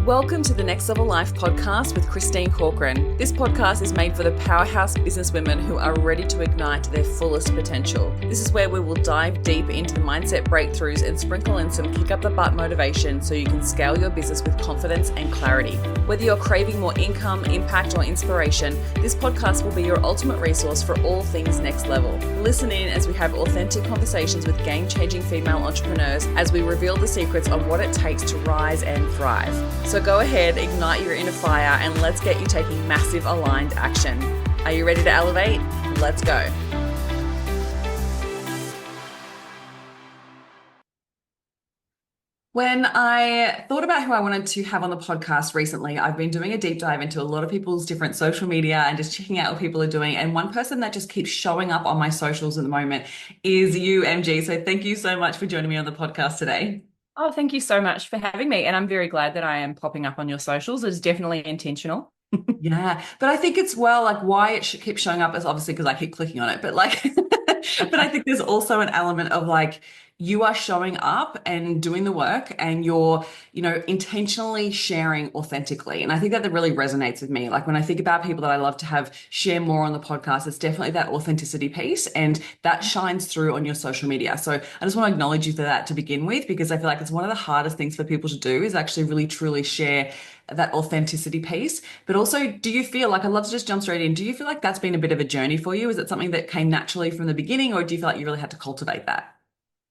Welcome to the Next Level Life podcast with Christine Corcoran. This podcast is made for the powerhouse businesswomen who are ready to ignite their fullest potential. This is where we will dive deep into the mindset breakthroughs and sprinkle in some kick up the butt motivation so you can scale your business with confidence and clarity. Whether you're craving more income, impact, or inspiration, this podcast will be your ultimate resource for all things next level. Listen in as we have authentic conversations with game-changing female entrepreneurs as we reveal the secrets of what it takes to rise and thrive. So go ahead, ignite your inner fire, and let's get you taking massive aligned action. Are you ready to elevate? Let's go. When I thought about who I wanted to have on the podcast recently, I've been doing a deep dive into a lot of people's different social media and just checking out what people are doing. And one person that just keeps showing up on my socials at the moment is you, MG. So thank you so much for joining me on the podcast today. Oh, thank you so much for having me. And I'm very glad that I am popping up on your socials. It's definitely intentional. Yeah, but I think it's like why it keeps showing up is obviously because I keep clicking on it, but but I think there's also an element of you are showing up and doing the work and you're, intentionally sharing authentically. And I think that really resonates with me. Like when I think about people that I love to have share more on the podcast, it's definitely that authenticity piece and that shines through on your social media. So I just want to acknowledge you for that to begin with, because I feel like it's one of the hardest things for people to do is actually really truly share that authenticity piece. But also, do you feel like, I'd love to just jump straight in, do you feel like that's been a bit of a journey for you? Is it something that came naturally from the beginning, or do you feel like you really had to cultivate that?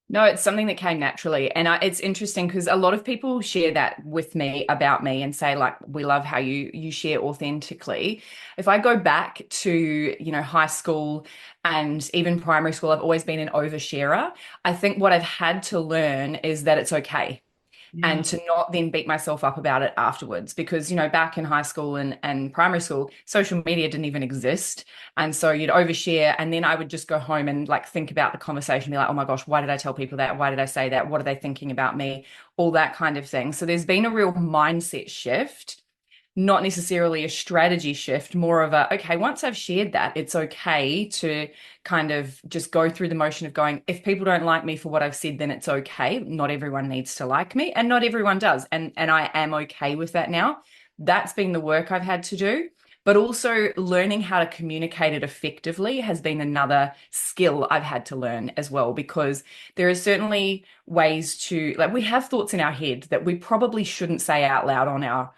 No, it's something that came naturally. And it's interesting because a lot of people share that with me about me and say, like, we love how you share authentically. If I go back to, high school and even primary school, I've always been an oversharer. I think what I've had to learn is that it's okay, Yeah. and to not then beat myself up about it afterwards. Because, back in high school and primary school, social media didn't even exist. And so you'd overshare, and then I would just go home and think about the conversation, be like, oh my gosh, why did I tell people that? Why did I say that? What are they thinking about me? All that kind of thing. So there's been a real mindset shift, not necessarily a strategy shift, more of a, okay, once I've shared that, it's okay to kind of just go through the motion of going, if people don't like me for what I've said, then it's okay. Not everyone needs to like me, and not everyone does. And I am okay with that now. That's been the work I've had to do. But also learning how to communicate it effectively has been another skill I've had to learn as well, because there are certainly ways to, we have thoughts in our head that we probably shouldn't say out loud on our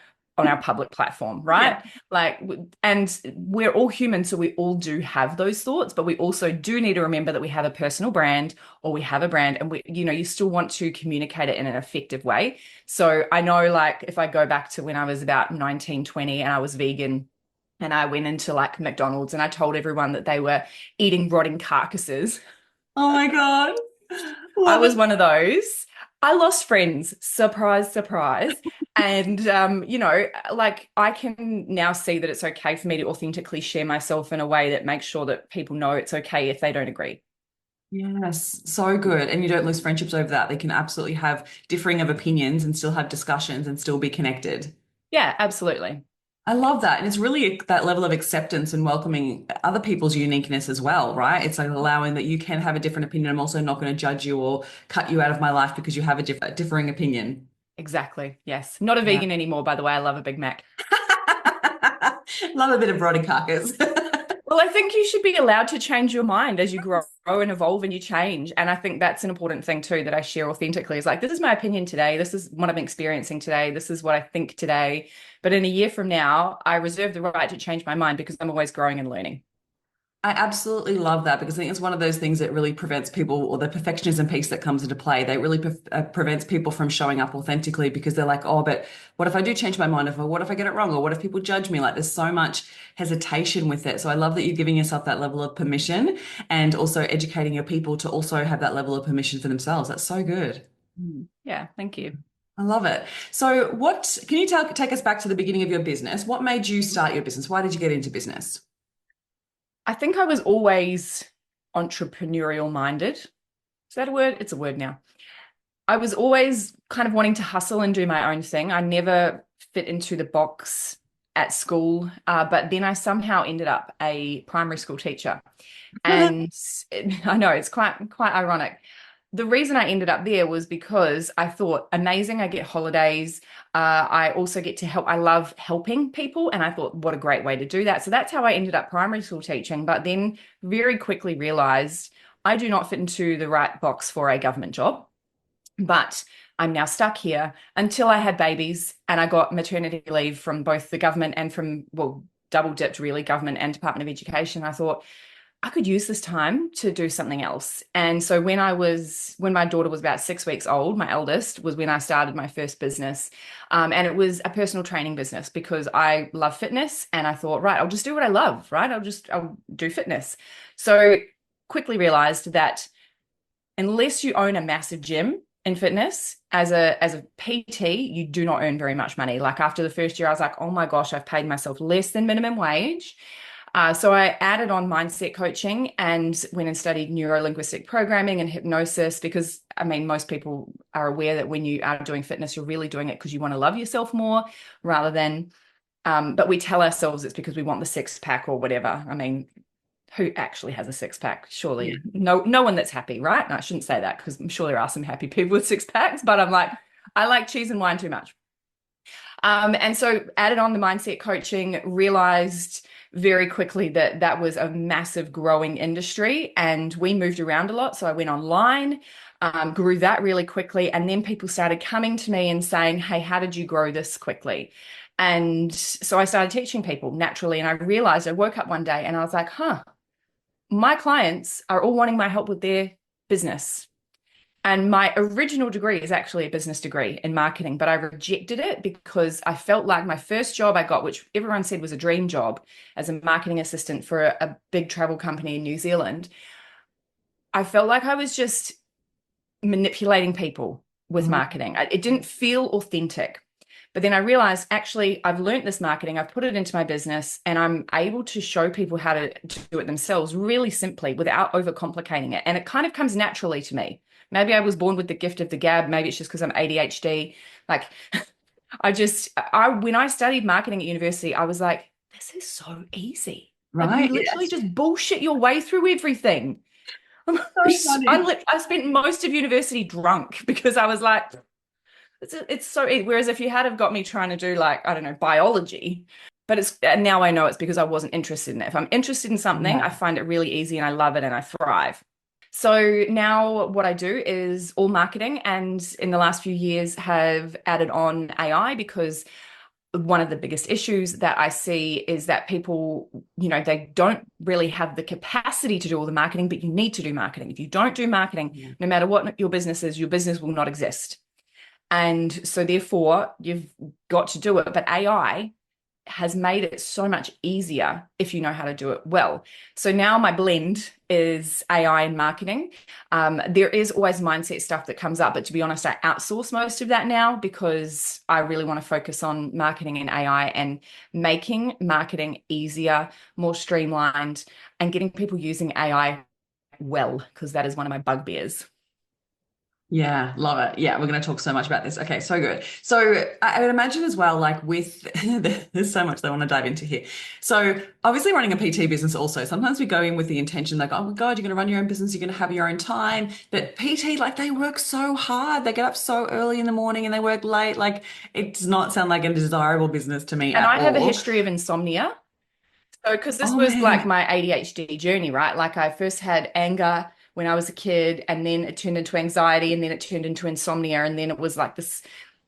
public platform, right? Yeah. And we're all human, so we all do have those thoughts, but we also do need to remember that we have a personal brand, or we have a brand, and you still want to communicate it in an effective way. So I know, if I go back to when I was about 19, 20 and I was vegan, and I went into McDonald's and I told everyone that they were eating rotting carcasses. Oh my God. I Love was it. one of those. I lost friends, surprise, surprise. And, I can now see that it's okay for me to authentically share myself in a way that makes sure that people know it's okay if they don't agree. Yes, so good. And you don't lose friendships over that. They can absolutely have differing of opinions and still have discussions and still be connected. Yeah, absolutely. I love that. And it's really that level of acceptance and welcoming other people's uniqueness as well, right? It's like allowing that you can have a different opinion. I'm also not going to judge you or cut you out of my life because you have a differing opinion. Exactly. Yes. Not a Yeah. vegan anymore, by the way. I love a Big Mac. Love a bit of rotting carcass. Well, I think you should be allowed to change your mind as you grow and evolve and you change. And I think that's an important thing too that I share authentically, is this is my opinion today. This is what I'm experiencing today. This is what I think today. But in a year from now, I reserve the right to change my mind because I'm always growing and learning. I absolutely love that because I think it's one of those things that really prevents people, or the perfectionism piece that comes into play. They really prevents people from showing up authentically because they're like, oh, but what if I do change my mind? What if I get it wrong? Or what if people judge me? There's so much hesitation with it. So I love that you're giving yourself that level of permission and also educating your people to also have that level of permission for themselves. That's so good. Yeah, thank you. I love it. So what can you take us back to the beginning of your business? What made you start your business? Why did you get into business? I think I was always entrepreneurial minded. Is that a word? It's a word now. I was always kind of wanting to hustle and do my own thing. I never fit into the box at school, but then I somehow ended up a primary school teacher. And I know it's quite ironic. the reason I ended up there was because I thought, amazing, I get holidays. I also get to help. I love helping people. And I thought, what a great way to do that. So that's how I ended up primary school teaching, but then very quickly realized I do not fit into the right box for a government job. But I'm now stuck here until I had babies and I got maternity leave from both the government and from, well, double dipped really, government and Department of Education. I thought, I could use this time to do something else. And so when my daughter was about 6 weeks old, my eldest, was when I started my first business. And it was a personal training business because I love fitness. And I thought, right, I'll just do what I love, right? I'll do fitness. So quickly realized that unless you own a massive gym in fitness as a PT, you do not earn very much money. Like after the first year, I was like, oh my gosh, I've paid myself less than minimum wage. So I added on mindset coaching and went and studied neuro-linguistic programming and hypnosis because, I mean, most people are aware that when you are doing fitness, you're really doing it because you want to love yourself more rather than, but we tell ourselves it's because we want the six pack or whatever. I mean, who actually has a six pack? Yeah. Surely no one that's happy, right? No, I shouldn't say that because I'm sure there are some happy people with six packs, but I'm like, I like cheese and wine too much. And so added on the mindset coaching, realized very quickly that that was a massive growing industry. And we moved around a lot. So I went online, grew that really quickly. And then people started coming to me and saying, hey, how did you grow this quickly? And so I started teaching people naturally. And I realized I woke up one day and I was like, huh, my clients are all wanting my help with their business. And my original degree is actually a business degree in marketing, but I rejected it because I felt like my first job I got, which everyone said was a dream job as a marketing assistant for a big travel company in New Zealand, I felt like I was just manipulating people with Mm. marketing. It didn't feel authentic. But then I realized actually I've learned this marketing, I've put it into my business, and I'm able to show people how to do it themselves really simply without overcomplicating it. And it kind of comes naturally to me. Maybe I was born with the gift of the gab. Maybe it's just because I'm ADHD. Like I when I studied marketing at university, I was like, this is so easy. Like you Right? literally Yes. just bullshit your way through everything. So funny. I spent most of university drunk because I was like, it's so whereas if you had have got me trying to do like I don't know biology, but it's and now I know it's because I wasn't interested in it. If I'm interested in something, I Yeah. find it really easy and I love it and I thrive. So now what I do is all marketing, and in the last few years have added on AI because one of the biggest issues that I see is that people, they don't really have the capacity to do all the marketing, but you need to do marketing. If you don't do marketing, Yeah. no matter what your business is, your business will not exist. And so therefore you've got to do it. But AI has made it so much easier if you know how to do it well. So now my blend is AI and marketing. There is always mindset stuff that comes up, but to be honest, I outsource most of that now because I really want to focus on marketing and AI and making marketing easier, more streamlined, and getting people using AI well, because that is one of my bugbears. Yeah, love it. Yeah, we're going to talk so much about this. Okay, so good. So I would imagine as well, like with there's so much that I want to dive into here. So obviously running a PT business also, sometimes we go in with the intention like, oh my God, you're going to run your own business, you're going to have your own time. But PT, like they work so hard. They get up so early in the morning and they work late. Like it does not sound like a desirable business to me And at I have a all. history of insomnia. So, because this Oh was like man. my ADHD journey, right? Like I first had anger when I was a kid, and then it turned into anxiety, and then it turned into insomnia, and then it was like this.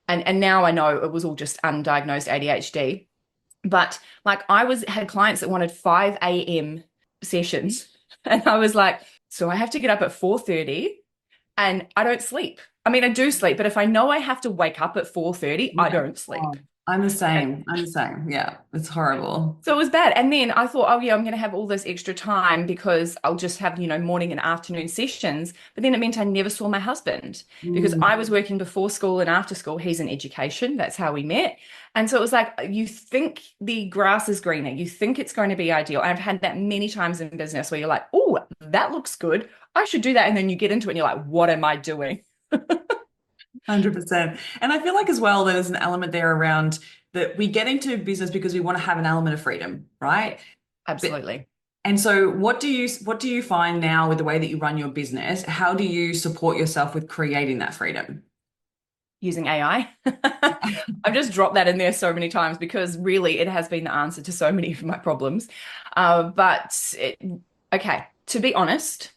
And now I know it was all just undiagnosed ADHD. But like I was had clients that wanted 5 a.m. sessions, and I was like, so I have to get up at 4:30, and I don't sleep. I mean, I do sleep, but if I know I have to wake up at 4:30, I Yeah. don't sleep. Oh, I'm the same. I'm the same. Yeah, it's horrible. So it was bad. And then I thought, oh yeah, I'm going to have all this extra time because I'll just have, morning and afternoon sessions. But then it meant I never saw my husband because Mm. I was working before school and after school. He's in education. That's how we met. And so it was like, you think the grass is greener. You think it's going to be ideal. I've had that many times in business where you're like, oh, that looks good. I should do that. And then you get into it and you're like, what am I doing? 100%. And I feel like as well, there's an element there around that we get into business because we want to have an element of freedom, right? But Absolutely. And so what do you find now with the way that you run your business? How do you support yourself with creating that freedom? Using AI. I've just dropped that in there so many times because really it has been the answer to so many of my problems. Okay, to be honest,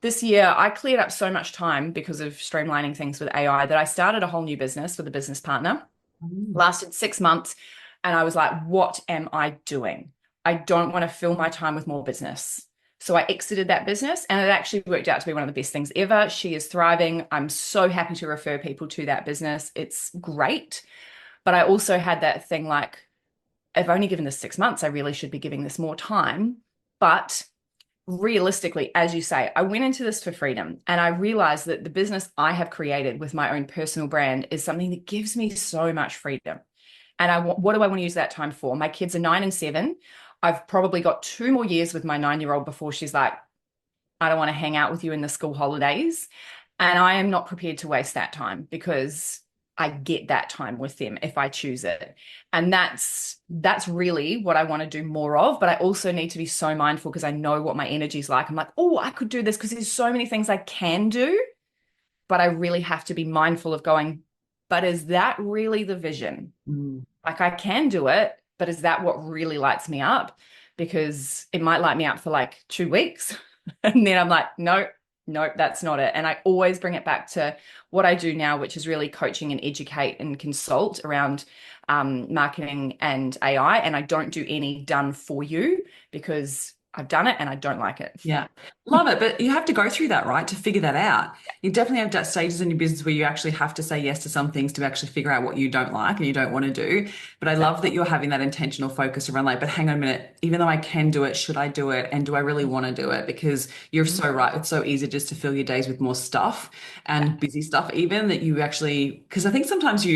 this year I cleared up so much time because of streamlining things with AI that I started a whole new business with a business partner. Mm. Lasted 6 months, and I was like, what am I doing? I don't want to fill my time with more business. So I exited that business and it actually worked out to be one of the best things ever. She is thriving. I'm so happy to refer people to that business. It's great. But I also had that thing like, I've only given this 6 months. I really should be giving this more time. But realistically, as you say, I went into this for freedom and I realized that the business I have created with my own personal brand is something that gives me so much freedom. And what do I want to use that time for? My kids are 9 and 7. I've probably got 2 more years with my 9-year-old before she's like, I don't want to hang out with you in the school holidays. And I am not prepared to waste that time because I get that time with them if I choose it. And that's really what I want to do more of. But I also need to be so mindful because I know what my energy is like. I'm like, oh, I could do this because there's so many things I can do. But I really have to be mindful of going, but is that really the vision? Mm. Like I can do it, but is that what really lights me up? Because it might light me up for like 2 weeks. And then I'm like, no, no, that's not it. And I always bring it back to what I do now, which is really coaching and educate and consult around marketing and AI. And I don't do any done for you because I've done it and I don't like it. Yeah. Love it. But you have to go through that, right? To figure that out. You definitely have that stages in your business where you actually have to say yes to some things to actually figure out what you don't like and you don't want to do. But I love that you're having that intentional focus around like, but hang on a minute, even though I can do it, should I do it? And do I really want to do it? Because you're Mhm. so right. It's so easy just to fill your days with more stuff Yeah. and busy stuff, even that you actually, because I think sometimes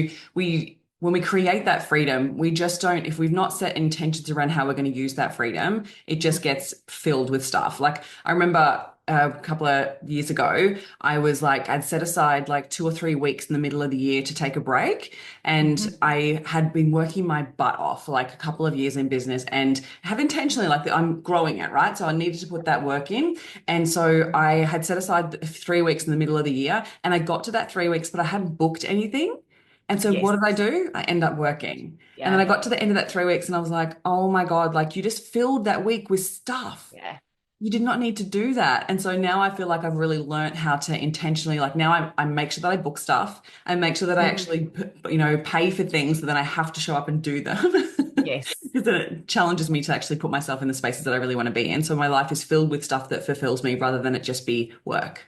when we create that freedom, we just don't, if we've not set intentions around how we're going to use that freedom, it just gets filled with stuff. Like I remember a couple of years ago, I was like, I'd set aside like 2 or 3 weeks in the middle of the year to take a break. And Mhm. I had been working my butt off for like a couple of years in business and have intentionally, like I'm growing it, right? So I needed to put that work in. And so I had set aside 3 weeks in the middle of the year and I got to that 3 weeks, but I hadn't booked anything. And so what Yes. did I do? I end up working. And then I Yeah. got to the end of that 3 weeks and I was like, oh my God, like you just filled that week with stuff. Yeah. You did not need to do that. And so now I feel like I've really learned how to intentionally, like now I make sure that I book stuff and make sure that I Mhm. actually, pay for things so then I have to show up and do them. Yes. Because then it challenges me to actually put myself in the spaces that I really want to be in. So my life is filled with stuff that fulfills me rather than it just be work.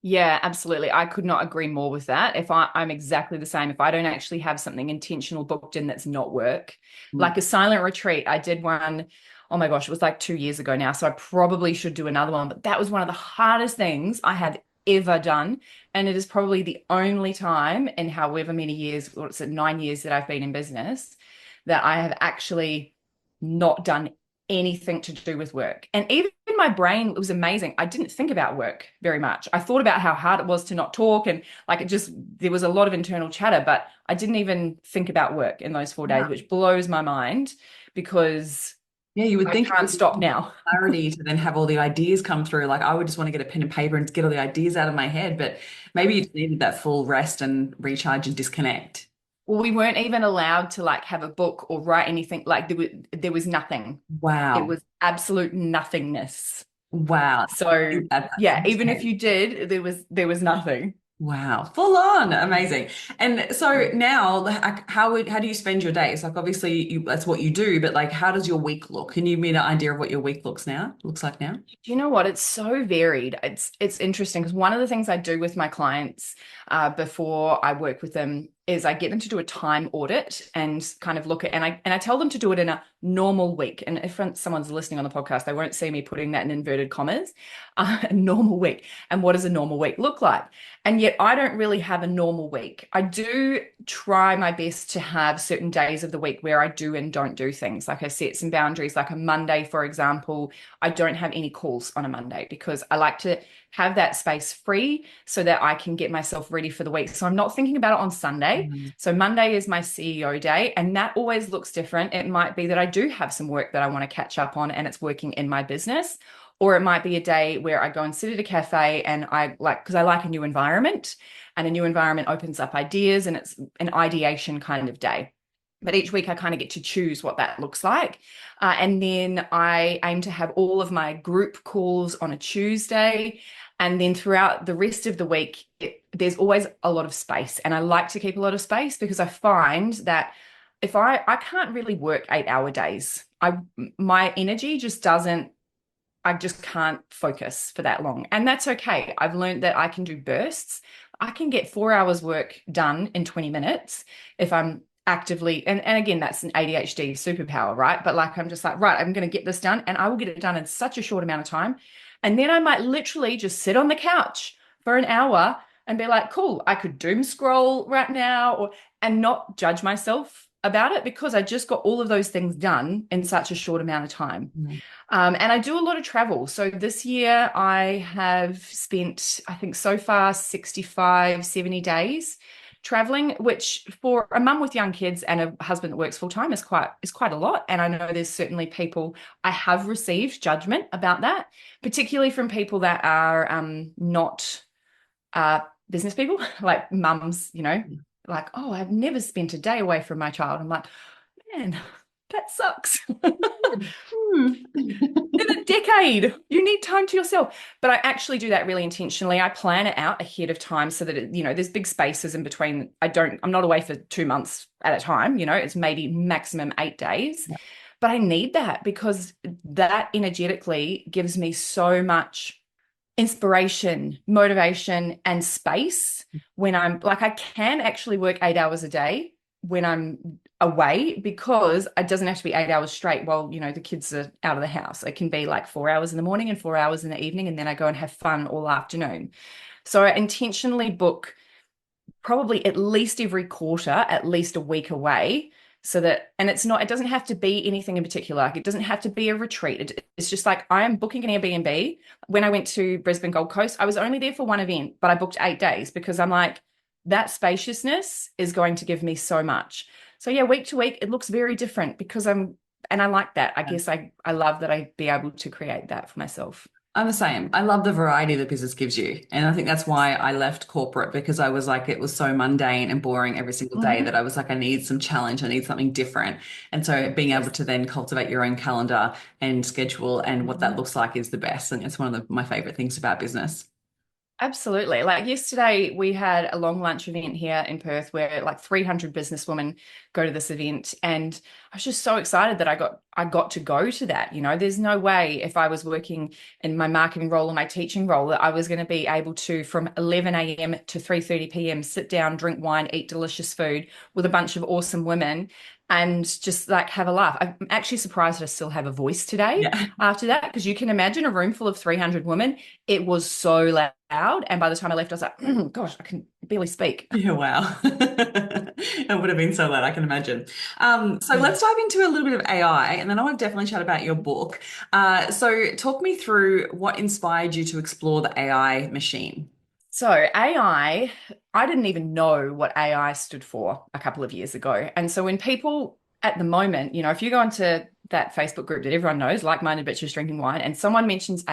Yeah, absolutely. I could not agree more with that. I'm exactly the same. If I don't actually have something intentional booked in that's not work, Mm. like a silent retreat, I did one, oh my gosh, it was like 2 years ago now. So I probably should do another one, but that was one of the hardest things I have ever done. And it is probably the only time in however many years, or it's 9 years that I've been in business, that I have actually not done anything to do with work. And even my brain, it was amazing. I didn't think about work very much. I thought about how hard it was to not talk and like it just, there was a lot of internal chatter, but I didn't even think about work in those 4 days, Yeah. which blows my mind because Yeah, you would I think it can't would stop give you now. clarity to then have all the ideas come through. Like I would just want to get a pen and paper and get all the ideas out of my head, but maybe you just needed that full rest and recharge and disconnect. Well, we weren't even allowed to like have a book or write anything. Like there was nothing. It Wow. was absolute nothingness. Wow. So That's yeah, even if intense. you did, there was nothing. Wow, full on, amazing. And so now, like, how do you spend your days? Like, obviously, that's what you do, but like, how does your week look? Can you give me an idea of what your week looks like now? Do you know what? It's so varied. It's interesting because one of the things I do with my clients before I work with them is I get them to do a time audit and kind of look at and I tell them to do it in a normal week. And if someone's listening on the podcast, they won't see me putting that in inverted commas. A normal week. And what does a normal week look like? And yet I don't really have a normal week. I do try my best to have certain days of the week where I do and don't do things. Like I set some boundaries, like a Monday, for example, I don't have any calls on a Monday because I like to have that space free so that I can get myself ready for the week. So I'm not thinking about it on Sunday. Mm. So Monday is my CEO day, and that always looks different. It might be that I do have some work that I want to catch up on and it's working in my business. Or it might be a day where I go and sit at a cafe and I like, because I like a new environment, and a new environment opens up ideas and it's an ideation kind of day. But each week I kind of get to choose what that looks like. And then I aim to have all of my group calls on a Tuesday. And then throughout the rest of the week, there's always a lot of space. And I like to keep a lot of space because I find that if I can't really work 8-hour days, my energy just doesn't, I just can't focus for that long. And that's okay. I've learned that I can do bursts. I can get 4 hours work done in 20 minutes if I'm actively, and again, that's an ADHD superpower, right? But like, I'm just like, right, I'm going to get this done and I will get it done in such a short amount of time. And then I might literally just sit on the couch for an hour and be like, cool, I could doom scroll right now and not judge myself about it because I just got all of those things done in such a short amount of time. Mm. And I do a lot of travel. So this year I have spent, I think so far, 65, 70 days traveling, which for a mum with young kids and a husband that works full time is quite a lot. And I know there's certainly people, I have received judgment about that, particularly from people that are not business people, like mums, like, oh, I've never spent a day away from my child. I'm like, man, that sucks. Hmm. In a decade, you need time to yourself. But I actually do that really intentionally. I plan it out ahead of time so that there's big spaces in between. I'm not away for 2 months at a time, it's maybe maximum 8 days. Yeah. But I need that because that energetically gives me so much inspiration, motivation, and space when I'm like, I can actually work 8 hours a day when I'm away because it doesn't have to be 8 hours straight while, the kids are out of the house. It can be like 4 hours in the morning and 4 hours in the evening, and then I go and have fun all afternoon. So I intentionally book probably at least every quarter, at least a week away. So that, and it doesn't have to be anything in particular. Like it doesn't have to be a retreat. It's just like I am booking an Airbnb. When I went to Brisbane Gold Coast, I was only there for one event, but I booked 8 days because I'm like, that spaciousness is going to give me so much. So yeah, week to week, it looks very different because and I like that. I guess I love that I'd be able to create that for myself. I'm the same. I love the variety that business gives you. And I think that's why I left corporate because I was like, it was so mundane and boring every single day that Mhm. I was like, I need some challenge. I need something different. And so being able Yes. to then cultivate your own calendar and schedule and what that Mhm. looks like is the best. And it's one of my favorite things about business. Absolutely. Like yesterday, we had a long lunch event here in Perth where like 300 businesswomen go to this event, and I was just so excited that I got to go to that. There's no way if I was working in my marketing role or my teaching role that I was going to be able to from 11 a.m. to 3:30 p.m. sit down, drink wine, eat delicious food with a bunch of awesome women and just like have a laugh. I'm actually surprised that I still have a voice today Yeah. after that because you can imagine a room full of 300 women. It was so loud. And by the time I left, I was like, gosh, I can barely speak. Yeah, wow. It would have been so loud, I can imagine. So Mm. let's dive into a little bit of AI, and then I want to definitely chat about your book. So talk me through what inspired you to explore the AI machine. So I didn't even know what AI stood for a couple of years ago. And so when people at the moment, if you go into that Facebook group that everyone knows, like-minded bitches drinking wine, and someone mentions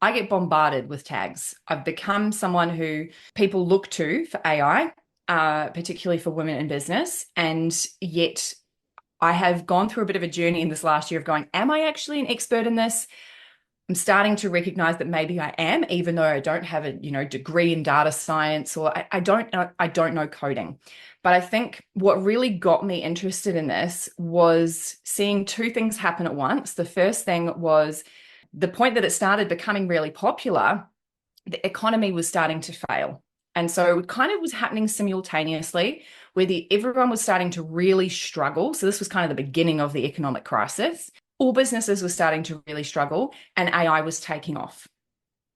I get bombarded with tags. I've become someone who people look to for AI, particularly for women in business. And yet I have gone through a bit of a journey in this last year of going, am I actually an expert in this? I'm starting to recognize that maybe I am, even though I don't have a, degree in data science or I don't know coding. But I think what really got me interested in this was seeing two things happen at once. The first thing was the point that it started becoming really popular, the economy was starting to fail. And so it kind of was happening simultaneously, where everyone was starting to really struggle. So this was kind of the beginning of the economic crisis. All businesses were starting to really struggle, and AI was taking off.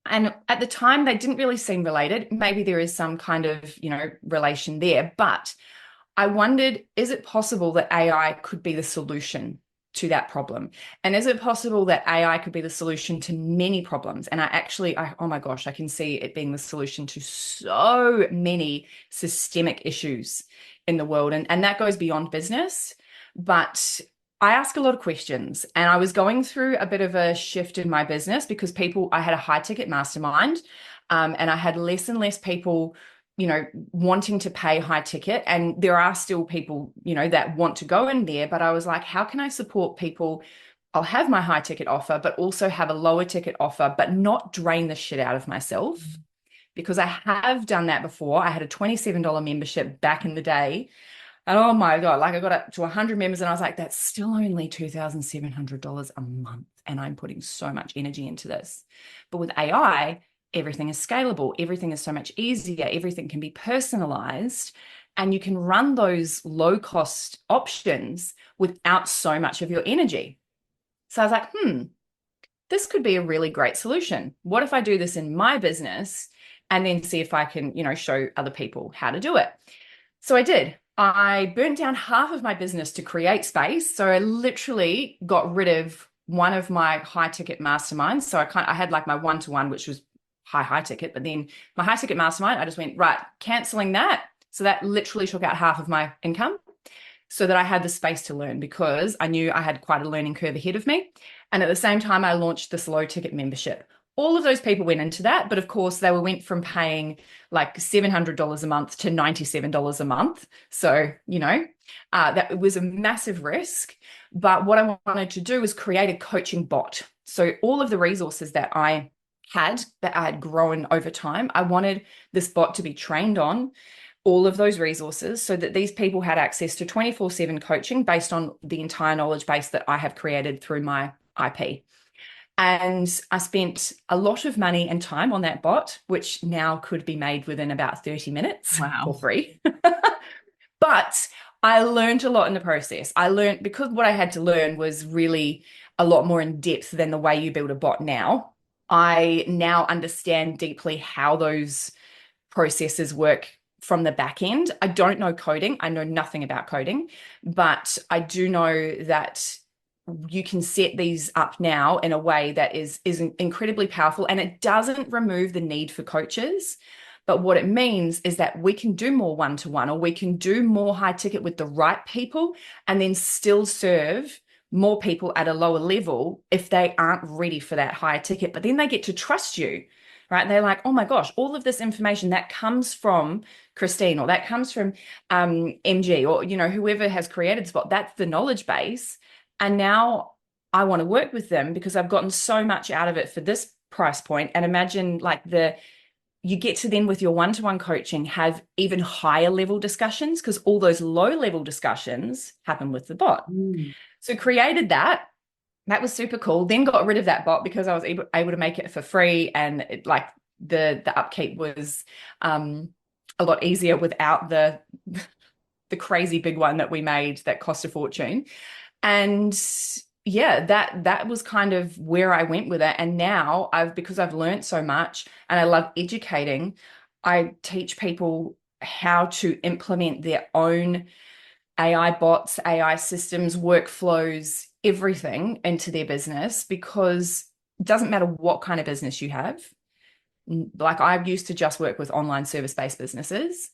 And at the time, they didn't really seem related. Maybe there is some kind of, relation there. But I wondered, is it possible that AI could be the solution to that problem? And is it possible that AI could be the solution to many problems? And oh my gosh, I can see it being the solution to so many systemic issues in the world. And that goes beyond business. But I ask a lot of questions, and I was going through a bit of a shift in my business because I had a high ticket mastermind, and I had less and less people, wanting to pay high ticket. And there are still people, that want to go in there. But I was like, how can I support people? I'll have my high ticket offer, but also have a lower ticket offer, but not drain the shit out of myself. Because I have done that before. I had a $27 membership back in the day, and oh my God, like I got up to 100 members and I was like, that's still only $2,700 a month. And I'm putting so much energy into this. But with AI, everything is scalable. Everything is so much easier. Everything can be personalized. And you can run those low cost options without so much of your energy. So I was like, this could be a really great solution. What if I do this in my business and then see if I can, show other people how to do it? So I did. I burnt down half of my business to create space. So I literally got rid of one of my high ticket masterminds. So I had like my one-to-one, which was high ticket, but then my high ticket mastermind, I just went, right, canceling that. So that literally took out half of my income so that I had the space to learn, because I knew I had quite a learning curve ahead of me. And at the same time, I launched this low ticket membership. All of those people went into that, but of course, they went from paying like $700 a month to $97 a month. So, that was a massive risk. But what I wanted to do was create a coaching bot. So all of the resources that I had grown over time, I wanted this bot to be trained on all of those resources so that these people had access to 24/7 coaching based on the entire knowledge base that I have created through my IP. And I spent a lot of money and time on that bot, which now could be made within about 30 minutes for Wow. free. But I learned a lot in the process. I learned, because what I had to learn was really a lot more in depth than the way you build a bot now. I now understand deeply how those processes work from the back end. I don't know coding. I know nothing about coding, but I do know that you can set these up now in a way that is incredibly powerful, and it doesn't remove the need for coaches. But what it means is that we can do more one-to-one, or we can do more high ticket with the right people and then still serve more people at a lower level if they aren't ready for that higher ticket. But then they get to trust you, right? They're like, oh my gosh, all of this information that comes from Christine, or that comes from MG, or, whoever has created Spot, that's the knowledge base. And now I want to work with them because I've gotten so much out of it for this price point. And imagine like you get to then, with your one-to-one coaching, have even higher level discussions, because all those low level discussions happen with the bot. Mm. So created that. That was super cool. Then got rid of that bot because I was able to make it for free, and the upkeep was a lot easier without the crazy big one that we made that cost a fortune. And yeah, that was kind of where I went with it. And now because I've learned so much and I love educating, I teach people how to implement their own AI bots, AI systems, workflows, everything into their business, because it doesn't matter what kind of business you have. Like, I used to just work with online service-based businesses,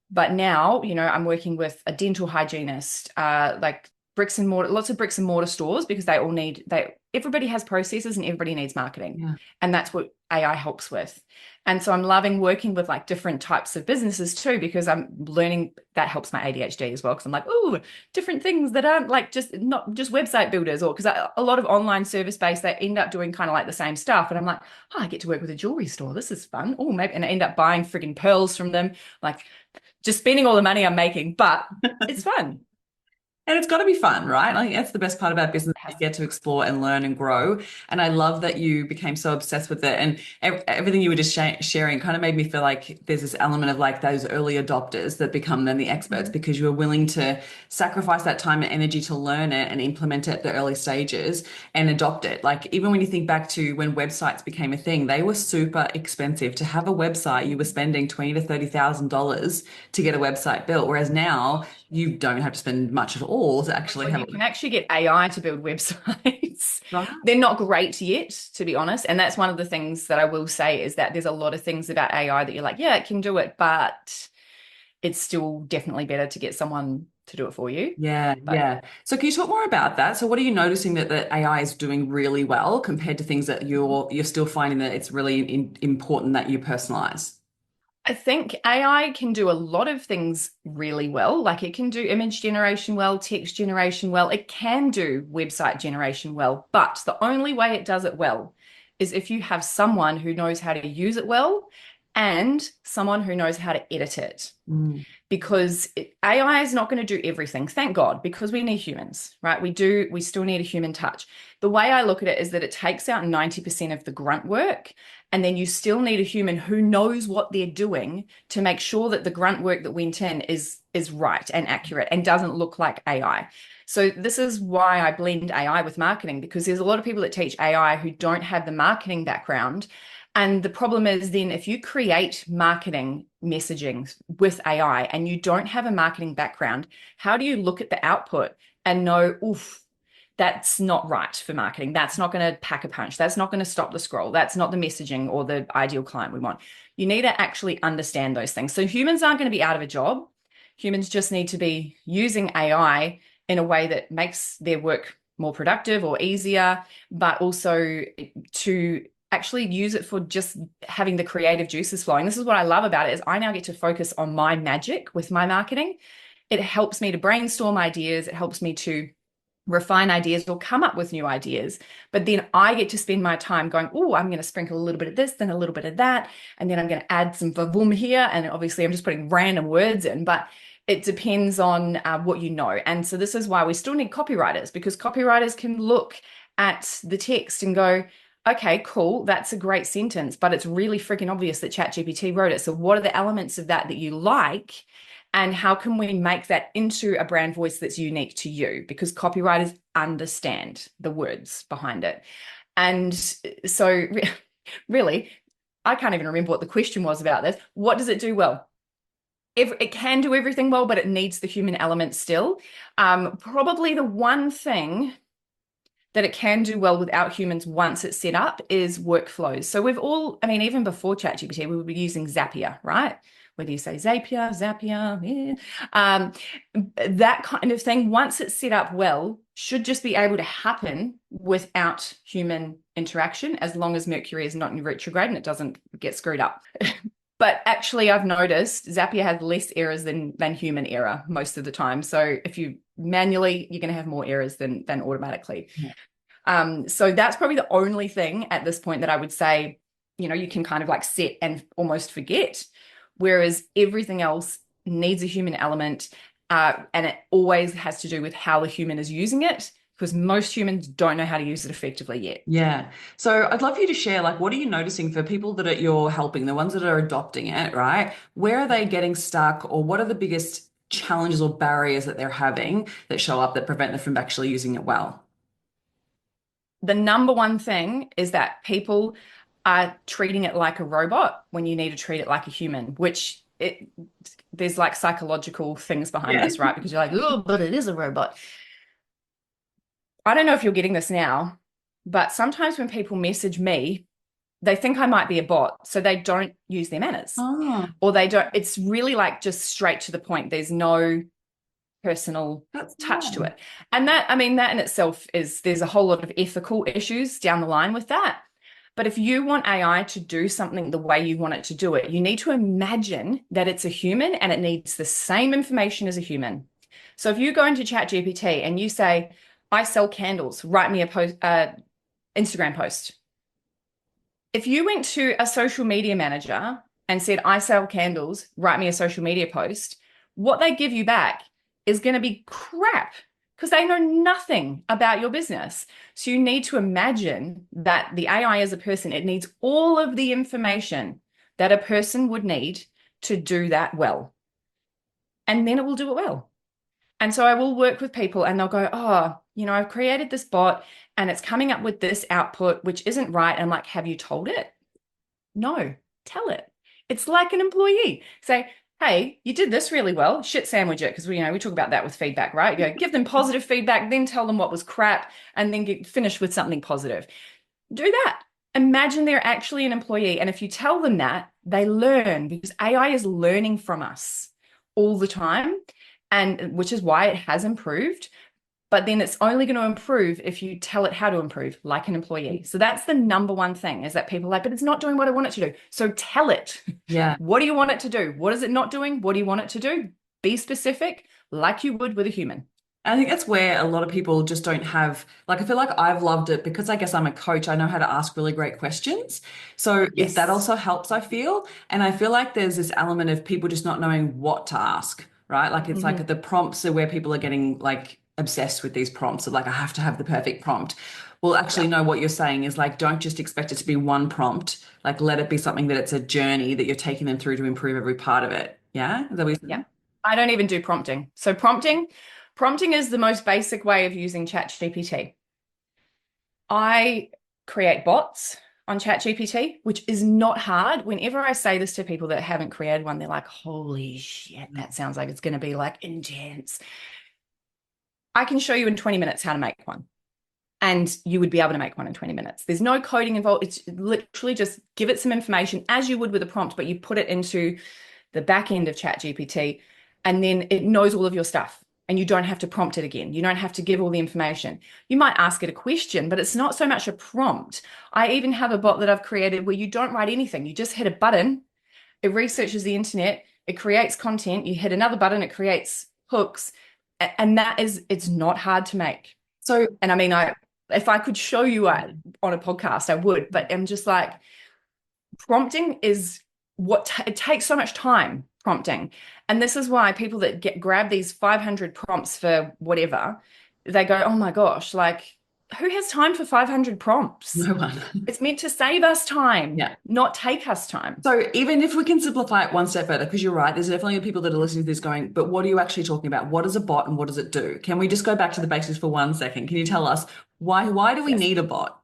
but now, I'm working with a dental hygienist, like bricks and mortar, lots of bricks and mortar stores, because everybody has processes and everybody needs marketing. Yeah. And that's what AI helps with. And so I'm loving working with like different types of businesses too, because I'm learning that helps my ADHD as well. Cause I'm like, oh, different things that aren't like not just website builders, or because a lot of online service based, they end up doing kind of like the same stuff. And I'm like, oh, I get to work with a jewelry store. This is fun. Oh, maybe, and I end up buying frigging pearls from them, like just spending all the money I'm making, but it's fun. And it's got to be fun, right? I think that's the best part about business. You get to explore and learn and grow. And I love that you became so obsessed with it. And everything you were just sharing kind of made me feel like there's this element of like those early adopters that become then the experts Mhm. because you were willing to sacrifice that time and energy to learn it and implement it at the early stages and adopt it. Like even when you think back to when websites became a thing, they were super expensive. To have a website, you were spending 20 to $30,000 to get a website built. Whereas now you don't have to spend much at all to actually Well, have you it. can actually get AI to build websites. Right. They're not great yet, to be honest. And that's one of the things that I will say is that there's a lot of things about AI that you're like, yeah, it can do it, but it's still definitely better to get someone to do it for you. Yeah, But yeah. So can you talk more about that? So what are you noticing that the AI is doing really well compared to things that you're still finding that it's really important that you personalize? I think AI can do a lot of things really well. Like it can do image generation well, text generation well. It can do website generation well. But the only way it does it well is if you have someone who knows how to use it well and someone who knows how to edit it Mm, because AI is not going to do everything. Thank God, because we need humans, right? We still need a human touch. The way I look at it is that it takes out 90% of the grunt work, and then you still need a human who knows what they're doing to make sure that the grunt work that went in is right and accurate and doesn't look like AI. So this is why I blend AI with marketing, because there's a lot of people that teach AI who don't have the marketing background. And the problem is then if you create marketing messaging with AI and you don't have a marketing background, how do you look at the output and know, oof, that's not right for marketing. That's not going to pack a punch. That's not going to stop the scroll. That's not the messaging or the ideal client we want. You need to actually understand those things. So humans aren't going to be out of a job. Humans just need to be using AI in a way that makes their work more productive or easier, but also to actually use it for just having the creative juices flowing. This is what I love about it is I now get to focus on my magic with my marketing. It helps me to brainstorm ideas. It helps me to refine ideas or come up with new ideas. But then I get to spend my time going, oh, I'm going to sprinkle a little bit of this, then a little bit of that. And then I'm going to add some vavoom here. And obviously I'm just putting random words in, but it depends on what you know. And so this is why we still need copywriters because copywriters can look at the text and go, okay, cool, that's a great sentence, but it's really freaking obvious that ChatGPT wrote it. So what are the elements of that that you like? And how can we make that into a brand voice that's unique to you? Because copywriters understand the words behind it. And so, really, I can't even remember what the question was about this. What does it do well? It can do everything well, but it needs the human element still. Probably the one thing that it can do well without humans once it's set up is workflows. So we've all, I mean, even before ChatGPT, we would be using Zapier, right? Whether you say Zapier, yeah. That kind of thing, once it's set up well, should just be able to happen without human interaction, as long as Mercury is not in retrograde and it doesn't get screwed up. But actually, I've noticed Zapier has less errors than human error most of the time. So if you manually, you're going to have more errors than automatically. So that's probably the only thing at this point that I would say, you know, you can kind of like set and almost forget. Whereas everything else needs a human element, and it always has to do with how the human is using it, because most humans don't know how to use it effectively yet. yeah. So I'd love for you to share, like, what are you noticing for people that you're helping, the ones that are adopting it, right? Where are they getting stuck, or what are the biggest challenges or barriers that they're having that show up that prevent them from actually using it well? The number one thing is that people are treating it like a robot when you need to treat it like a human, which there's like psychological things behind Yeah. this, right? Because you're like, oh, but it is a robot. I don't know if you're getting this now, but sometimes when people message me, they think I might be a bot, so they don't use their manners Oh, or they don't. It's really like just straight to the point. There's no personal that's touch to nice. it. And that, I mean, that in itself is there's a whole lot of ethical issues down the line with that. But if you want AI to do something the way you want it to do it, you need to imagine that it's a human and it needs the same information as a human. So if you go into ChatGPT and you say, I sell candles, write me a post, Instagram post. If you went to a social media manager and said, I sell candles, write me a social media post, what they give you back is going to be crap because they know nothing about your business. So you need to imagine that the AI as a person, it needs all of the information that a person would need to do that well. And then it will do it well. And so I will work with people and they'll go, oh, I've created this bot and it's coming up with this output, which isn't right. And I'm like, have you told it? No, tell it. It's like an employee. Say, hey, you did this really well. Shit sandwich it. Because we talk about that with feedback, right? You go, give them positive feedback, then tell them what was crap, and then finish with something positive. Do that. Imagine they're actually an employee. And if you tell them that, they learn because AI is learning from us all the time. And which is why it has improved. But then it's only going to improve if you tell it how to improve, like an employee. So that's the number one thing is that people are like, but it's not doing what I want it to do. So tell it. Yeah. What do you want it to do? What is it not doing? What do you want it to do? Be specific, like you would with a human. I think that's where a lot of people just don't have, like, I feel like I've loved it because I guess I'm a coach. I know how to ask really great questions. So if that Yes. also helps, I feel. And I feel like there's this element of people just not knowing what to ask, right? Like it's like Mhm. the prompts are where people are getting like obsessed with these prompts of like, I have to have the perfect prompt. Well, actually, Yeah. no, what you're saying is like, don't just expect it to be one prompt. Like, let it be something that it's a journey that you're taking them through to improve every part of it. Yeah? Is that what you're Yeah. saying? I don't even do prompting. So prompting is the most basic way of using ChatGPT. I create bots on ChatGPT, which is not hard. Whenever I say this to people that haven't created one, they're like, holy shit, that sounds like it's going to be like intense. I can show you in 20 minutes how to make one. And you would be able to make one in 20 minutes. There's no coding involved. It's literally just give it some information as you would with a prompt, but you put it into the back end of ChatGPT, and then it knows all of your stuff. And you don't have to prompt it again. You don't have to give all the information. You might ask it a question, but it's not so much a prompt. I even have a bot that I've created where you don't write anything. You just hit a button, it researches the internet, it creates content. You hit another button, it creates hooks. And it's not hard to make. So And I mean, if I could show you on a podcast, I would, but I'm just like, prompting is it takes so much time prompting. And this is why people that grab these 500 prompts for whatever, they go, oh my gosh, like who has time for 500 prompts? no one. It's meant to save us time, Yeah. not take us time. So even if we can simplify it one step further, because you're right, there's definitely people that are listening to this going, but what are you actually talking about? What is a bot and what does it do? Can we just go back to the basics for 1 second? Can you tell us why do we Yes. need a bot?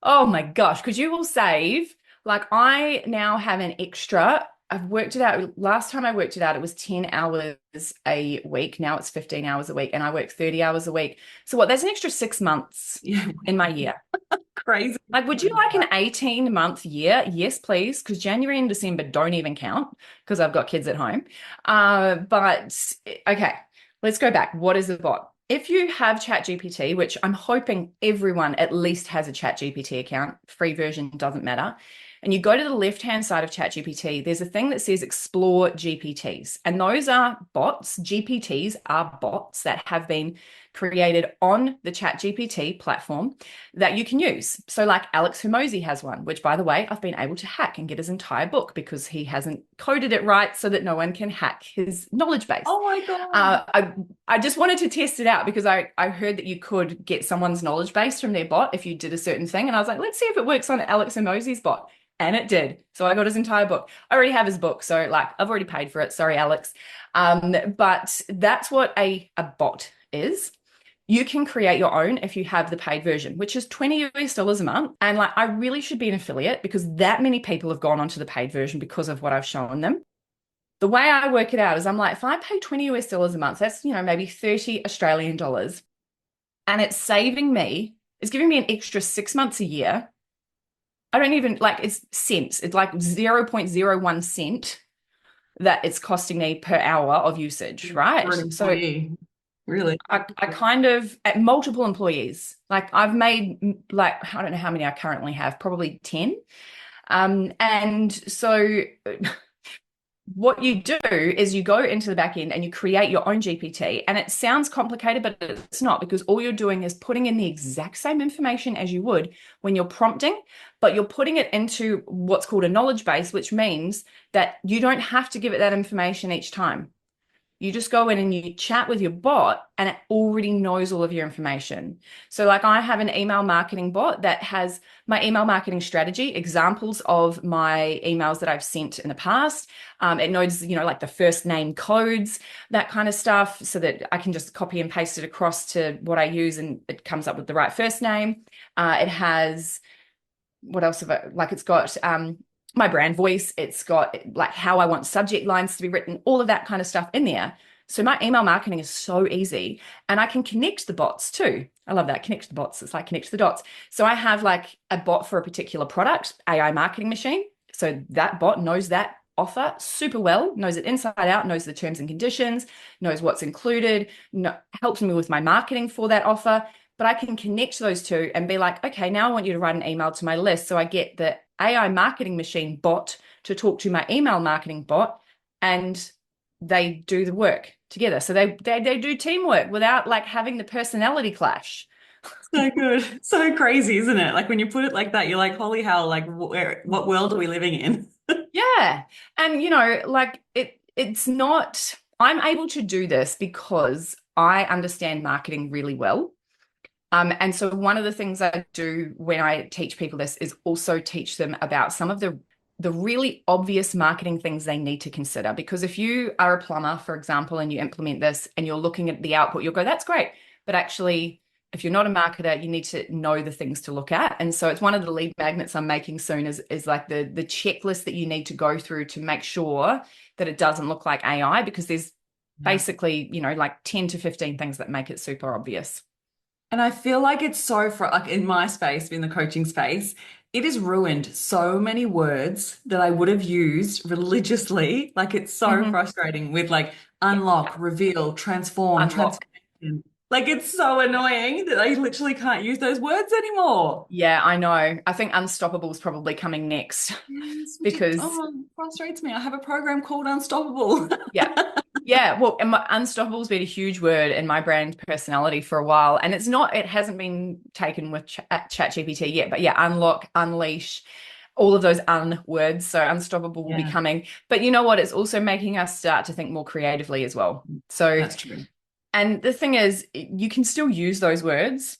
Oh my gosh, because you will save. Like I now have an extra. I've worked it out. Last time I worked it out, it was 10 hours a week. Now it's 15 hours a week, and I work 30 hours a week. So what? There's an extra 6 months Yeah, in my year. crazy. Like, would you like an 18-month year? Yes, please, because January and December don't even count because I've got kids at home. But okay, let's go back. What is a bot? If you have ChatGPT, which I'm hoping everyone at least has a ChatGPT account, free version doesn't matter, and you go to the left-hand side of ChatGPT, there's a thing that says Explore GPTs, and those are bots. GPTs are bots that have been created on the ChatGPT platform that you can use. So, like Alex Hormozy has one, which, by the way, I've been able to hack and get his entire book because he hasn't coded it right so that no one can hack his knowledge base. Oh my God. I just wanted to test it out because I heard that you could get someone's knowledge base from their bot if you did a certain thing. And I was like, let's see if it works on Alex Hormozy's bot. And it did. So I got his entire book. I already have his book. So like I've already paid for it. Sorry, Alex. But that's what a bot is. You can create your own if you have the paid version, which is $20 a month. And like, I really should be an affiliate because that many people have gone onto the paid version because of what I've shown them. The way I work it out is I'm like, if I pay $20 a month, that's, maybe 30 Australian dollars. And it's saving me, it's giving me an extra 6 months a year. I don't even like it's cents. It's like 0.01 cent that it's costing me per hour of usage, For right? an So employee, really. I kind of at multiple employees. Like I've made like I don't know how many I currently have, probably 10. And so what you do is you go into the back end and you create your own GPT. And it sounds complicated, but it's not because all you're doing is putting in the exact same information as you would when you're prompting, but you're putting it into what's called a knowledge base, which means that you don't have to give it that information each time. You just go in and you chat with your bot and it already knows all of your information. So like I have an email marketing bot that has my email marketing strategy, examples of my emails that I've sent in the past. It knows, like the first name codes, that kind of stuff, so that I can just copy and paste it across to what I use and it comes up with the right first name. It has what else have I like it's got my brand voice, it's got like how I want subject lines to be written, all of that kind of stuff in there. So my email marketing is so easy and I can connect the bots too. I love that. Connect the bots. It's like connect the dots. So I have like a bot for a particular product, AI marketing machine. So that bot knows that offer super well, knows it inside out, knows the terms and conditions, knows what's included, helps me with my marketing for that offer. But I can connect those two and be like, okay, now I want you to write an email to my list. So I get the AI marketing machine bot to talk to my email marketing bot, and they do the work together. So they do teamwork without like having the personality clash. So good. So crazy, isn't it? Like when you put it like that, you're like, holy hell, like what world are we living in? Yeah. And like it's not, I'm able to do this because I understand marketing really well. And so one of the things I do when I teach people this is also teach them about some of the really obvious marketing things they need to consider. Because if you are a plumber, for example, and you implement this and you're looking at the output, you'll go, that's great. But actually, if you're not a marketer, you need to know the things to look at. And so it's one of the lead magnets I'm making soon is like the checklist that you need to go through to make sure that it doesn't look like AI, because there's Yeah. basically, like 10 to 15 things that make it super obvious. And I feel like it's so fr like in my space, in the coaching space, it has ruined so many words that I would have used religiously. Like it's so Mhm. frustrating with like Yeah. unlock, reveal, transform, Unlock. transformation. Like it's so annoying that I literally can't use those words anymore. Yeah, I know. I think Unstoppable is probably coming next Yes, which is because, oh, frustrates me. I have a program called Unstoppable. yeah. Yeah, well, and Unstoppable's been a huge word in my brand personality for a while. And it hasn't been taken with ChatGPT yet. But yeah, unlock, unleash, all of those words. So Unstoppable will be Yeah, coming. But you know what? It's also making us start to think more creatively as well. So, that's true. and the thing is, you can still use those words.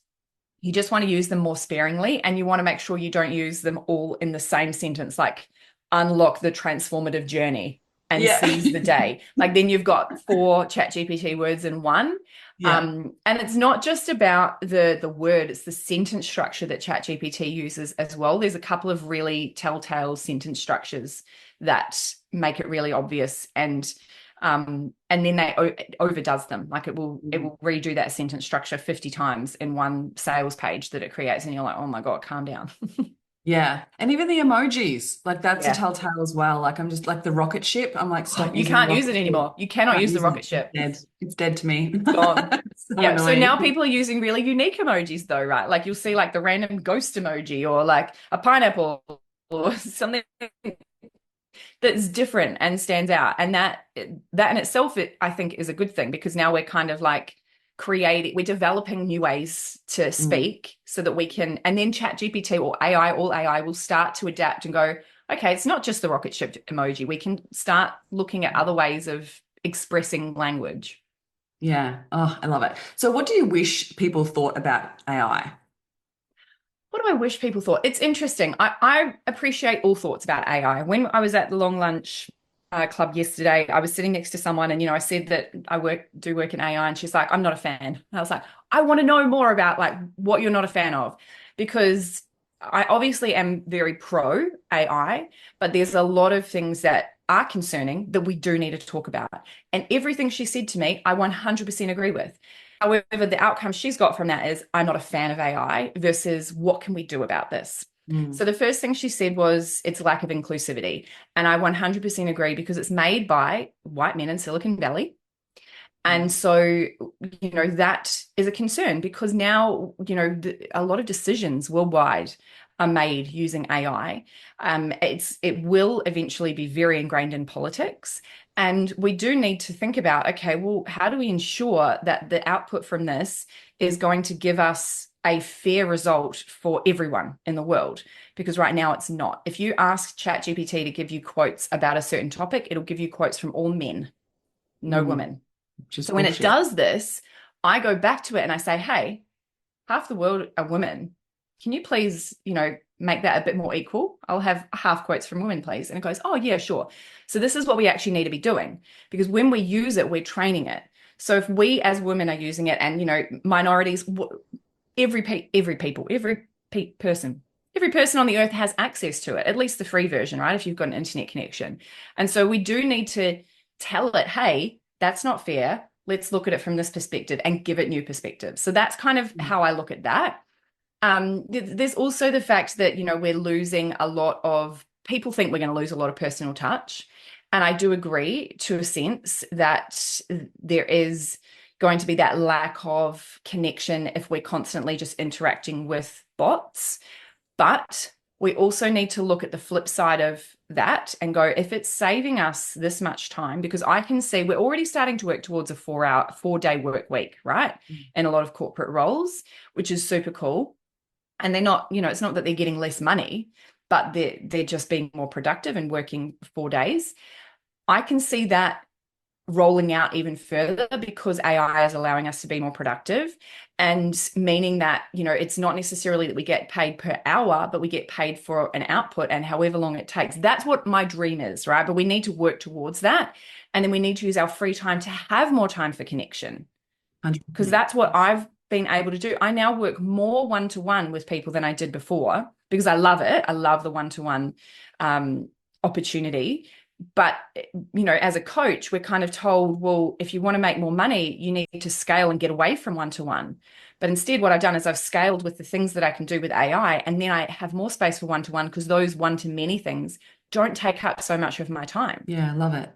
You just want to use them more sparingly, and you want to make sure you don't use them all in the same sentence, like unlock the transformative journey and Yeah. seize the day. Like then you've got four chat GPT words in one. Yeah. And it's not just about the word, it's the sentence structure that chat GPT uses as well. There's a couple of really telltale sentence structures that make it really obvious, and then it overdoes them. Like it will redo that sentence structure 50 times in one sales page that it creates, and you're like, oh my God, calm down. Yeah. And even the emojis, like that's a Yeah. telltale as well. Like I'm just like the rocket ship. I'm like, Oh, stop you using the can't use rocket it ship. anymore. You cannot Can't use the use it. rocket It's ship. dead. It's dead to me. It's gone. It's so Yeah. So now annoying. people are using really unique emojis though, right? Like you'll see like the random ghost emoji or like a pineapple or something that's different and stands out. And that in itself, I think, is a good thing, because now we're kind of like we're developing new ways to Mm, speak so that we can, and then chat GPT or AI, all AI will start to adapt and go, okay, it's not just the rocket ship emoji. We can start looking at other ways of expressing language. yeah. Oh, I love it. So what do you wish people thought about AI? What do I wish people thought? It's interesting. I appreciate all thoughts about AI. When I was at the long lunch club yesterday, I was sitting next to someone, and I said that do work in AI, and she's like, "I'm not a fan." And I was like, "I want to know more about like what you're not a fan of," because I obviously am very pro AI, but there's a lot of things that are concerning that we do need to talk about. And everything she said to me, I 100% agree with. However, the outcome she's got from that is, I'm not a fan of AI versus what can we do about this? Mm, So the first thing she said was its lack of inclusivity. And I 100% agree, because it's made by white men in Silicon Valley. yeah. And so, that is a concern, because now, a lot of decisions worldwide are made using AI. It will eventually be very ingrained in politics. And we do need to think about, okay, well, how do we ensure that the output from this is going to give us a fair result for everyone in the world? Because right now it's not. If you ask ChatGPT to give you quotes about a certain topic, it'll give you quotes from all men, no Mm, women. which is So when it bullshit. does this, I go back to it and I say, hey, half the world are women. Can you please, make that a bit more equal? I'll have half quotes from women, please. And it goes, oh, yeah, sure. So this is what we actually need to be doing because when we use it, we're training it. So if we as women are using it and, minorities, person, every person on the earth has access to it, at least the free version, right? If you've got an internet connection. And so we do need to tell it, hey, that's not fair. Let's look at it from this perspective and give it new perspectives. So that's kind of how I look at that. There's also the fact that, we're losing a lot of people think we're going to lose a lot of personal touch. And I do agree to a sense that there is going to be that lack of connection if we're constantly just interacting with bots. But we also need to look at the flip side of that and go, if it's saving us this much time, because I can see we're already starting to work towards a 4-day work week, right? In a lot of corporate roles, which is super cool. And they're not, it's not that they're getting less money, but they're just being more productive and working 4 days. I can see that rolling out even further because AI is allowing us to be more productive and meaning that, it's not necessarily that we get paid per hour, but we get paid for an output and however long it takes. That's what my dream is, right? But we need to work towards that. And then we need to use our free time to have more time for connection because 100%. that's what I've been able to do. I now work more one-to-one with people than I did before because I love it. I love the one-to-one opportunity. But, as a coach, we're kind of told, well, if you want to make more money, you need to scale and get away from one-to-one. But instead, what I've done is I've scaled with the things that I can do with AI, and then I have more space for one-to-one because those one-to-many things don't take up so much of my time. Yeah, I love it.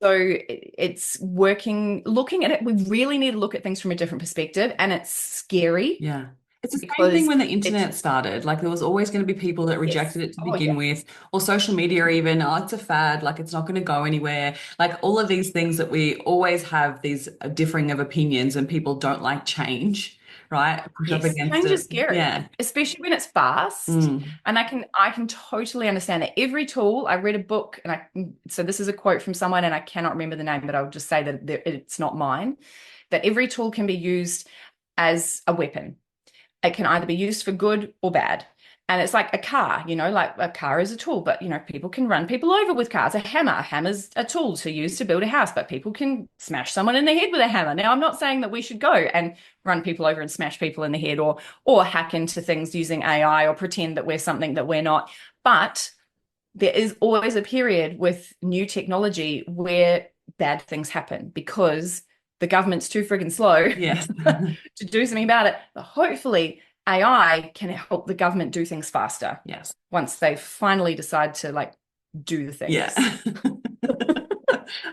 So it's working, looking at it. We really need to look at things from a different perspective, and it's scary Yeah. It's the same thing because when the it's, internet started. Like there was always going to be people that yes. rejected it to Oh, yeah. begin with, or social media even, oh, it's a fad, like it's not going to go anywhere. Like all of these things that we always have these differing of opinions and people don't like change, right? Push up Yes, against change is it. scary, Yeah. especially when it's fast. Mm. And I can totally understand that. Every tool, I read a book, and so this is a quote from someone, and I cannot remember the name, but I'll just say that it's not mine. That every tool can be used as a weapon. It can either be used for good or bad. And it's like a car, like a car is a tool, but people can run people over with cars. A hammer's a tool to use to build a house, but people can smash someone in the head with a hammer. Now, I'm not saying that we should go and run people over and smash people in the head or hack into things using AI or pretend that we're something that we're not. But there is always a period with new technology where bad things happen because the government's too friggin' slow Yes. to do something about it. But hopefully, AI can help the government do things faster Yes. once they finally decide to do the Yeah. things.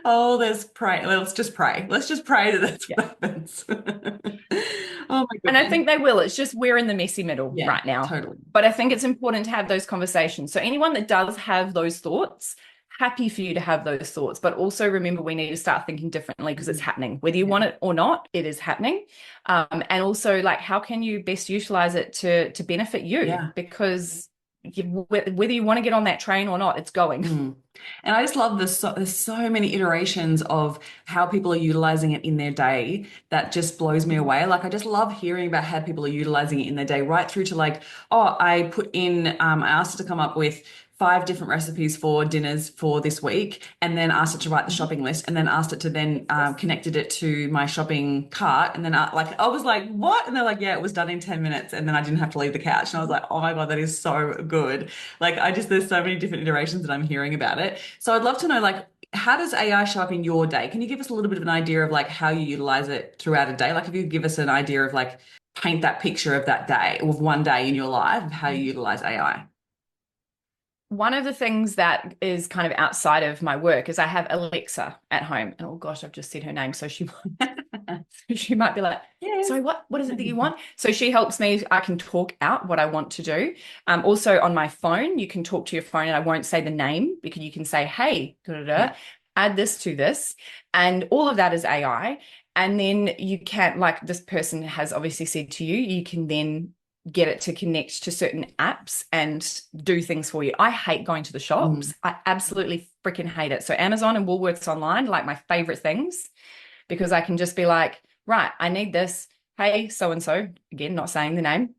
Oh, there's pray. Let's just pray. Let's just pray that that's Yeah. what happens. Oh my And I goodness. think they will. It's just we're in the messy middle Yeah, right now. totally. But I think it's important to have those conversations. So anyone that does have those thoughts, happy for you to have those thoughts. But also remember, we need to start thinking differently because it's happening. Whether you Yeah. want it or not, it is happening. And also, how can you best utilize it to benefit you? Yeah. Because whether you want to get on that train or not, it's going. Mm. And I just love this. There's so many iterations of how people are utilizing it in their day that just blows me away. Like I just love hearing about how people are utilizing it in their day, right through to like, oh, I put in, I asked her to come up with 5 different recipes for dinners for this week, and then asked it to write the shopping list, and then asked it to then connected it to my shopping cart, and then I was like, what? And they're like, yeah, it was done in 10 minutes, and then I didn't have to leave the couch, and I was like, oh my God, that is so good. Like there's so many different iterations that I'm hearing about it. So I'd love to know, like, how does AI show up in your day? Can you give us a little bit of an idea of like how you utilize it throughout a day? Like, if you give us an idea of like paint that picture of that day, of one day in your life of how you utilize AI. One of the things that is kind of outside of my work is I have Alexa at home. And oh gosh, I've just said her name. So she might be like, Yes. sorry, what is it that you want? So she helps me. I can talk out what I want to do. Also on my phone, you can talk to your phone and I won't say the name because you can say, hey, da, da, da, Yeah. add this to this. And all of that is AI. And then you can't, like this person has obviously said to you, you can then get it to connect to certain apps and do things for you. I hate going to the Mm. shops. I absolutely freaking hate it. So Amazon and Woolworths online, like my favorite things because I can just be like, right, I need this. Hey, so and so, again, not saying the name.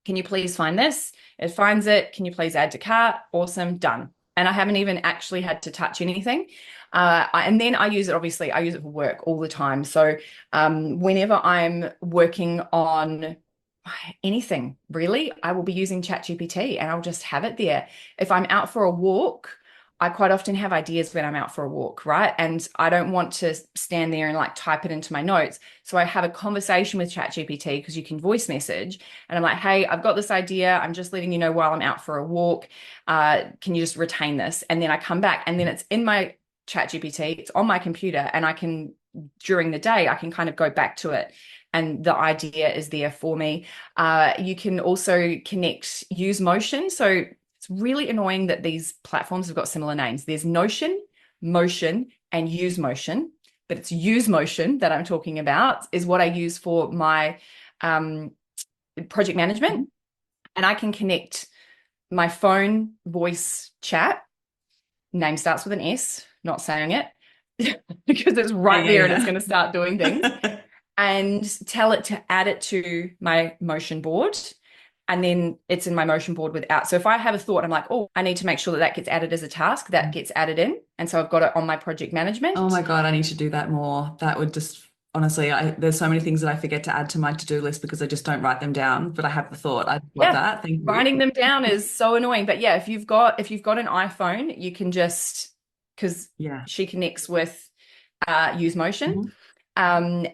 Can you please find this? It finds it. Can you please add to cart? Awesome, done. And I haven't even actually had to touch anything. And then I use it, obviously, I use it for work all the time. So whenever I'm working on anything, really, I will be using ChatGPT and I'll just have it there. If I'm out for a walk, I quite often have ideas when I'm out for a walk, right? And I don't want to stand there and like type it into my notes. So I have a conversation with ChatGPT because you can voice message. And I'm like, hey, I've got this idea. I'm just letting you know while I'm out for a walk. Can you just retain this? And then I come back and then it's in my ChatGPT, it's on my computer, and I can, during the day, I can kind of go back to it. And the idea is there for me. You can also connect, use Motion. So it's really annoying that these platforms have got similar names. There's Notion, Motion, and Use Motion, but it's Use Motion that I'm talking about is what I use for my project management. And I can connect my phone voice chat. Name starts with an S, not saying it because it's right there and it's going to start doing things. And tell it to add it to my motion board. And then it's in my motion board without. So if I have a thought, I'm like, oh, I need to make sure that that gets added as a task, that gets added in. And so I've got it on my project Oh management. my God, I need to do that more. That would just, honestly, there's so many things that I forget to add to my to-do list because I just don't write them down, but I have the thought. I love Yeah. that. Thank you. Writing them down is so annoying. But yeah, if you've got an iPhone, you can just, because Yeah. she connects with Use Motion. Mhm.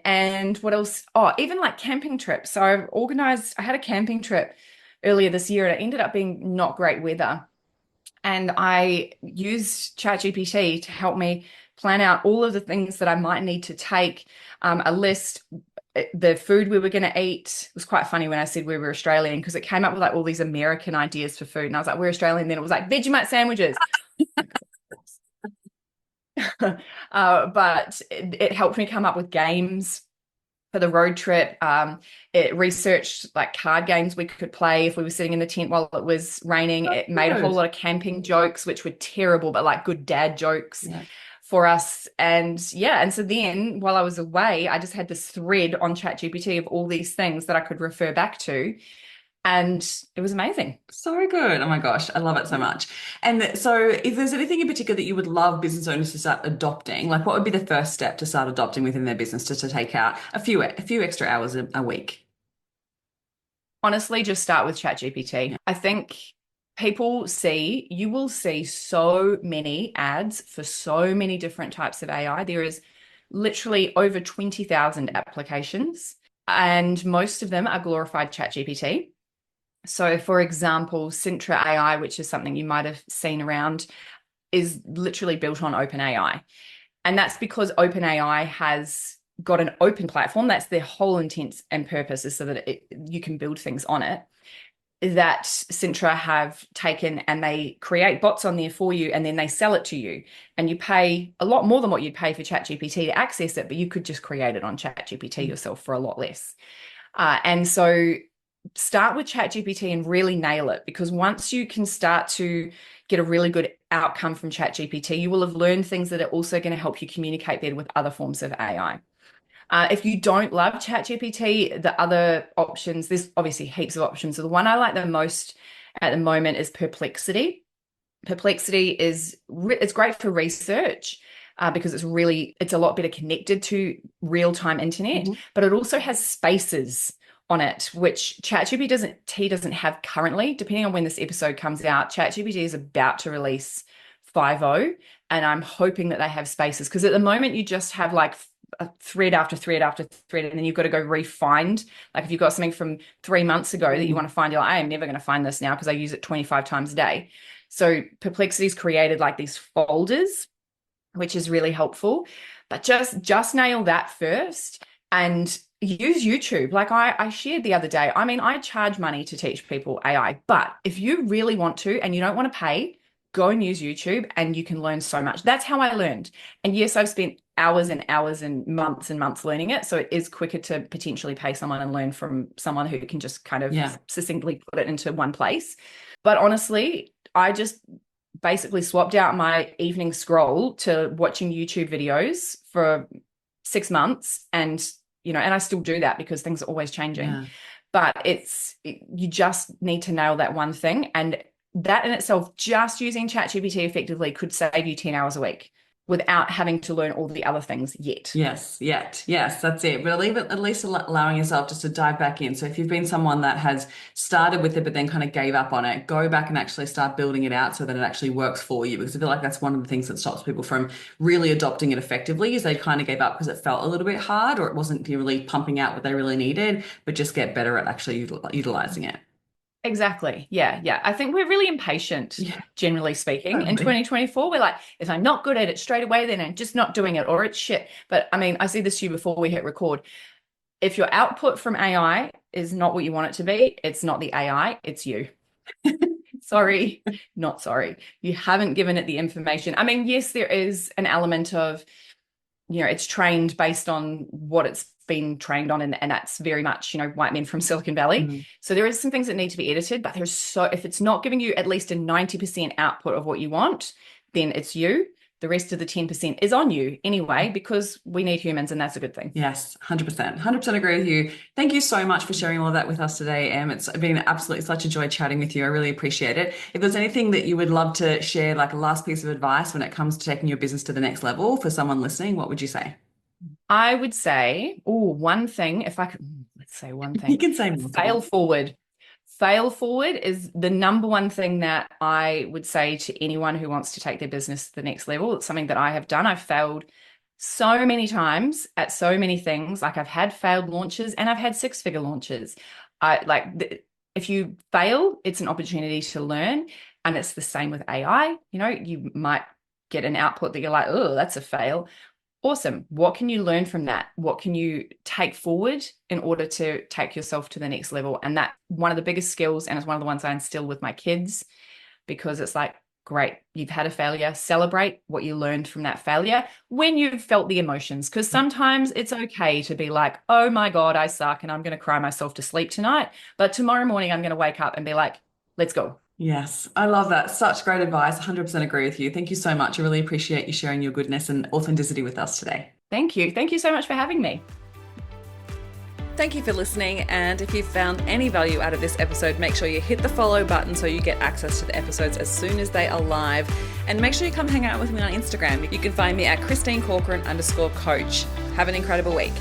And what else? Oh, even like camping trips. So I had a camping trip earlier this year and it ended up being not great weather. And I used ChatGPT to help me plan out all of the things that I might need to take, a list, the food we were going to eat. It was quite funny when I said we were Australian because it came up with like all these American ideas for food. And I was like, we're Australian. Then it was like Vegemite sandwiches. But it helped me come up with games for the road trip. It researched like card games we could play if we were sitting in the tent while it was raining. That's It made a whole good. lot of camping jokes, which were terrible, but like good dad jokes Yeah. for us. And yeah, and so then while I was away, I just had this thread on ChatGPT of all these things that I could refer back to. And it was amazing. So good. Oh my gosh, I love it so much. And so, if there's anything in particular that you would love business owners to start adopting, like what would be the first step to start adopting within their business to take out a few extra hours a week? Honestly, just start with ChatGPT. I think you will see so many ads for so many different types of AI. There is literally over 20,000 applications, and most of them are glorified ChatGPT. So, for example, Sintra AI, which is something you might have seen around, is literally built on OpenAI. And that's because OpenAI has got an open platform. That's their whole intent and purpose, is so that you can build things on it. That Sintra have taken and they create bots on there for you and then they sell it to you. And you pay a lot more than what you'd pay for ChatGPT to access it, but you could just create it on ChatGPT yourself for a lot less. And so start with ChatGPT and really nail it, because once you can start to get a really good outcome from ChatGPT, you will have learned things that are also going to help you communicate better with other forms of AI. If you don't love ChatGPT, the other options, there's obviously heaps of options. So the one I like the most at the moment is Perplexity. Perplexity it's great for research. Because it's a lot better connected to real-time internet, Mhm. but it also has spaces on it, which ChatGPT doesn't have currently. Depending on when this episode comes out, ChatGPT is about to release 5.0, and I'm hoping that they have spaces, because at the moment you just have like a thread after thread after thread, and then you've got to go refind. Like if you've got something from 3 months ago that you Mm. want to find, you're like, I am never going to find this now because I use it 25 times a day. So Perplexity's created like these folders, which is really helpful. But just nail that first and use YouTube. Like I shared the other day. I mean, I charge money to teach people AI, but if you really want to and you don't want to pay, go and use YouTube and you can learn so much. That's how I learned. And yes, I've spent hours and hours and months learning it. So it is quicker to potentially pay someone and learn from someone who can just kind of Yeah. succinctly put it into one place. But honestly, I just basically swapped out my evening scroll to watching YouTube videos for 6 months, and and I still do that because things are always changing. Yeah. But you just need to nail that one thing, and that in itself, just using ChatGPT effectively could save you 10 hours a week without having to learn all the other things yet. Yes, yet. Yes, that's it. But at least allowing yourself just to dive back in. So if you've been someone that has started with it but then kind of gave up on it, go back and actually start building it out so that it actually works for you. Because I feel like that's one of the things that stops people from really adopting it effectively is they kind of gave up because it felt a little bit hard or it wasn't really pumping out what they really needed, but just get better at actually utilizing it. Exactly. Yeah. Yeah. I think we're really impatient, Yeah, generally speaking, in totally. 2024. We're like, if I'm not good at it straight away, then I'm just not doing it, or it's shit. But I mean, I said this to you before we hit record. If your output from AI is not what you want it to be, it's not the AI, it's you. Sorry, not sorry. You haven't given it the information. I mean, yes, there is an element of, it's trained based on what it's been trained on, and that's very much, white men from Silicon Valley. Mm. So there is some things that need to be edited, but if it's not giving you at least a 90% output of what you want, then it's you. The rest of the 10% is on you anyway, because we need humans, and that's a good thing. Yes, 100%. 100% agree with you. Thank you so much for sharing all of that with us today, Em. It's been absolutely such a joy chatting with you. I really appreciate it. If there's anything that you would love to share, like a last piece of advice when it comes to taking your business to the next level for someone listening, what would you say? I would say, one thing, if I could, let's say one You thing, can say multiple. fail forward. Fail forward is the number one thing that I would say to anyone who wants to take their business to the next level. It's something that I have done. I've failed so many times at so many things. Like, I've had failed launches and I've had six-figure launches. If you fail, it's an opportunity to learn. And it's the same with AI. You might get an output that you're like, oh, that's a fail. Awesome. What can you learn from that? What can you take forward in order to take yourself to the next level? And that one of the biggest skills, and it's one of the ones I instill with my kids, because it's like, great, you've had a failure. Celebrate what you learned from that failure when you've felt the emotions. Because sometimes it's okay to be like, oh my God, I suck and I'm going to cry myself to sleep tonight. But tomorrow morning, I'm going to wake up and be like, let's go. Yes, I love that. Such great advice. 100% agree with you. Thank you so much. I really appreciate you sharing your goodness and authenticity with us today. Thank you. Thank you so much for having me. Thank you for listening. And if you've found any value out of this episode, make sure you hit the follow button so you get access to the episodes as soon as they are live. And make sure you come hang out with me on Instagram. You can find me at ChristineCorcoran_coach. Have an incredible week.